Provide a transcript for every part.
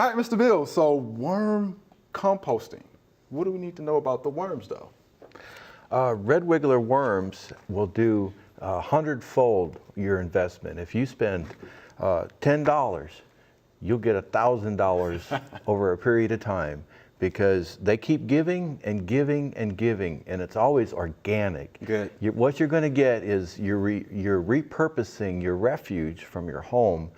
All right, Mr. Bill, so worm composting. What do we need to know about the worms, though? Red wiggler worms will do 100-fold your investment. If you spend $10, you'll get $1,000 over a period of time, because they keep giving and giving and giving, and it's always organic. Good. What you're going to get is you're repurposing your refuge from your home,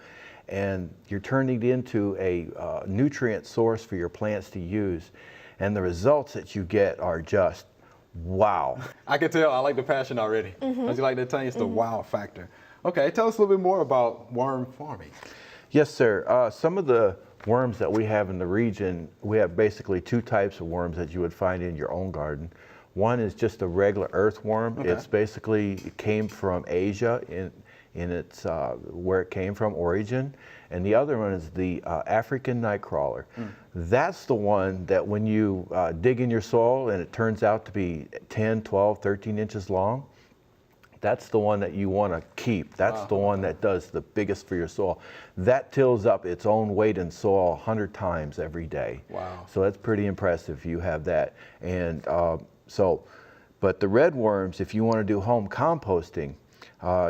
and you're turning it into a nutrient source for your plants to use. And the results that you get are just wow. I can tell. I like the passion already. As you like to tell you, it's the wow factor. Okay, tell us a little bit more about worm farming. Yes, sir. Some of the worms that we have in the region, we have basically two types of worms that you would find in your own garden. One is just a regular earthworm. Okay. It's basically, it came from Asia in its where it came from, origin. And the other one is the African nightcrawler. That's the one that when you dig in your soil and it turns out to be 10, 12, 13 inches long, that's the one that you want to keep. That's the one that does the biggest for your soil. That tills up its own weight in soil 100 times every day. Wow. So that's pretty impressive if you have that. And but the red worms, if you want to do home composting,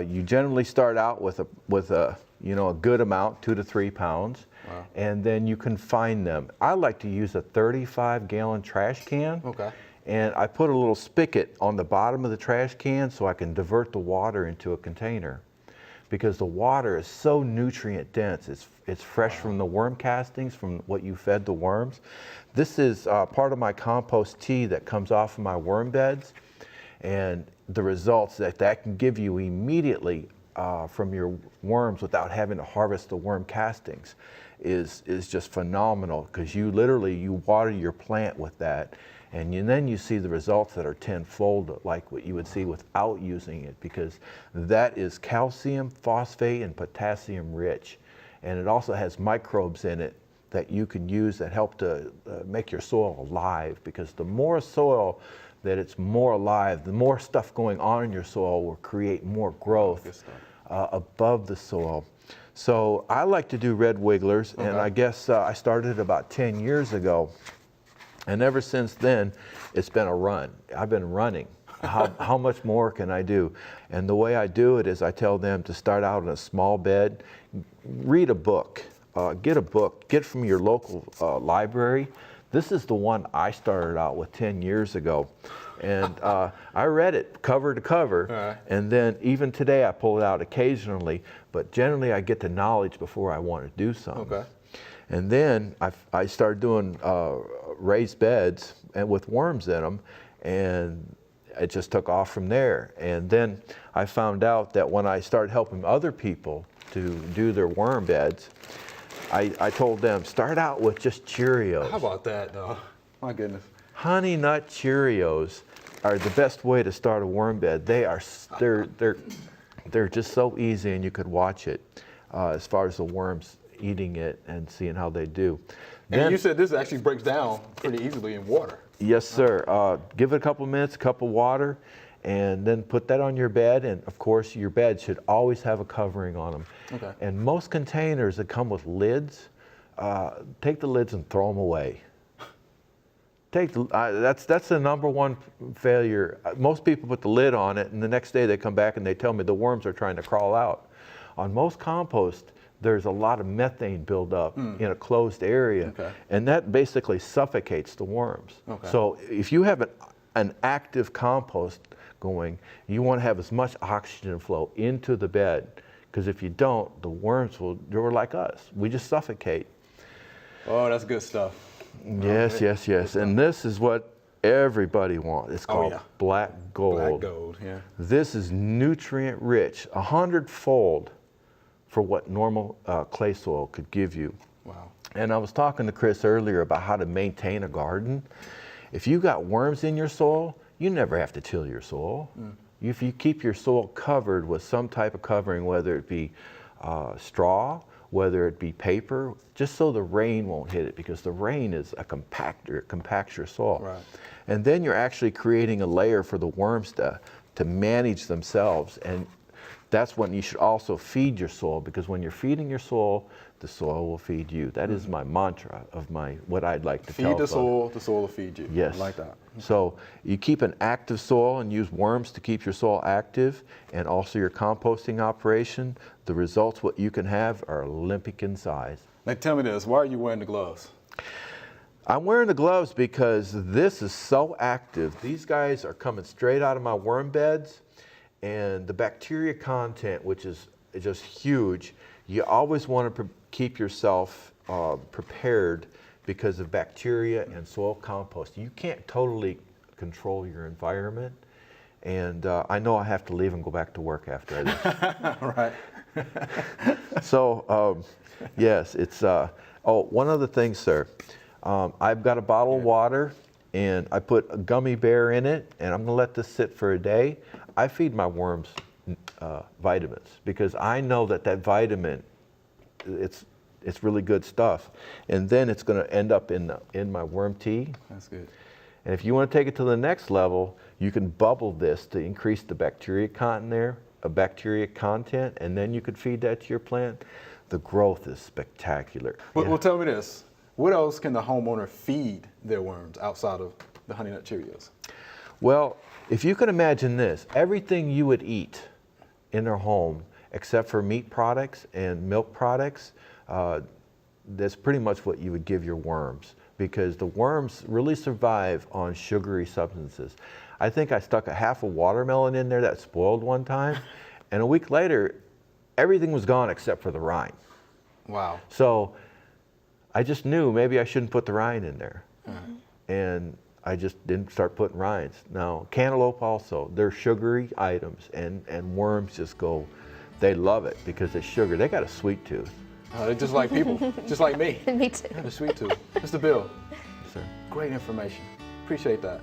you generally start out with a a good amount, 2 to 3 pounds, and then you confine them. I like to use a 35-gallon trash can. Okay. And I put a little spigot on the bottom of the trash can so I can divert the water into a container, because the water is so nutrient dense. It's fresh from the worm castings, from what you fed the worms. This is part of my compost tea that comes off of my worm beds, and the results that can give you immediately from your worms without having to harvest the worm castings is just phenomenal, because you water your plant with that. And then you see the results that are tenfold like what you would see without using it, because that is calcium, phosphate, and potassium rich. And it also has microbes in it that you can use that help to make your soil alive, because the more soil that it's more alive, the more stuff going on in your soil will create more growth above the soil. So I like to do red wigglers, and I guess I started about 10 years ago. And ever since then, it's been a run. I've been running. How much more can I do? And the way I do it is I tell them to start out in a small bed, read a book, get a book, get from your local library. This is the one I started out with 10 years ago. And I read it cover to cover, and then even today I pull it out occasionally, but generally I get the knowledge before I want to do something. Okay. And then I started doing raised beds and with worms in them, and it just took off from there. And then I found out that when I started helping other people to do their worm beds, I told them, start out with just Cheerios. How about that, though? My goodness. Honey Nut Cheerios are the best way to start a worm bed. They're just so easy, and you could watch it as far as the worms eating it and seeing how they do. And you said this actually breaks down pretty easily in water. Yes, sir. Give it a couple minutes, a cup of water, and then put that on your bed. And of course, your bed should always have a covering on them. Okay. And most containers that come with lids, take the lids and throw them away. That's the number one failure. Most people put the lid on it, and the next day they come back and they tell me the worms are trying to crawl out. On most compost, there's a lot of methane buildup in a closed area, and that basically suffocates the worms. So if you have an active compost going, you want to have as much oxygen flow into the bed, because if you don't, the worms they're like us. We just suffocate. Oh, that's good stuff. Yes, yes, yes. And this is what everybody wants. It's called black gold. Black gold, yeah. This is nutrient rich, 100-fold for what normal clay soil could give you. Wow. And I was talking to Chris earlier about how to maintain a garden. If you got worms in your soil, you never have to till your soil. If you keep your soil covered with some type of covering, whether it be straw, whether it be paper, just so the rain won't hit it, because the rain is a compactor, it compacts your soil. Right. And then you're actually creating a layer for the worms to manage themselves. And that's when you should also feed your soil, because when you're feeding your soil, the soil will feed you. That is my mantra of what I'd like to tell Feed the folks. soil will feed you. Yes. I like that. So you keep an active soil and use worms to keep your soil active, and also your composting operation. The results what you can have are Olympic in size. Now tell me this, why are you wearing the gloves? I'm wearing the gloves because this is so active. These guys are coming straight out of my worm beds, and the bacteria content, which is just huge, you always want to keep yourself prepared because of bacteria and soil compost. You can't totally control your environment, and I know I have to leave and go back to work after this. Right. So, yes, it's, oh, one other thing, sir. I've got a bottle of water, and I put a gummy bear in it, and I'm gonna let this sit for a day. I feed my worms vitamins, because I know that vitamin, it's really good stuff. And then it's gonna end up in my worm tea. That's good. And if you wanna take it to the next level, you can bubble this to increase the bacteria content and then you could feed that to your plant. The growth is spectacular. Well, tell me this. What else can the homeowner feed their worms outside of the Honey Nut Cheerios? Well, if you can imagine this, everything you would eat in their home, except for meat products and milk products, that's pretty much what you would give your worms, because the worms really survive on sugary substances. I think I stuck a half a watermelon in there that spoiled one time, and a week later, everything was gone except for the rind. Wow. So I just knew maybe I shouldn't put the rind in there. And I just didn't start putting rinds. Now, cantaloupe also, they're sugary items, and worms just go, they love it because it's sugar. They got a sweet tooth. They're just like people, just like me. Me too. I have a sweet tooth. Mr. Bill, Yes, sir. great information. Appreciate that.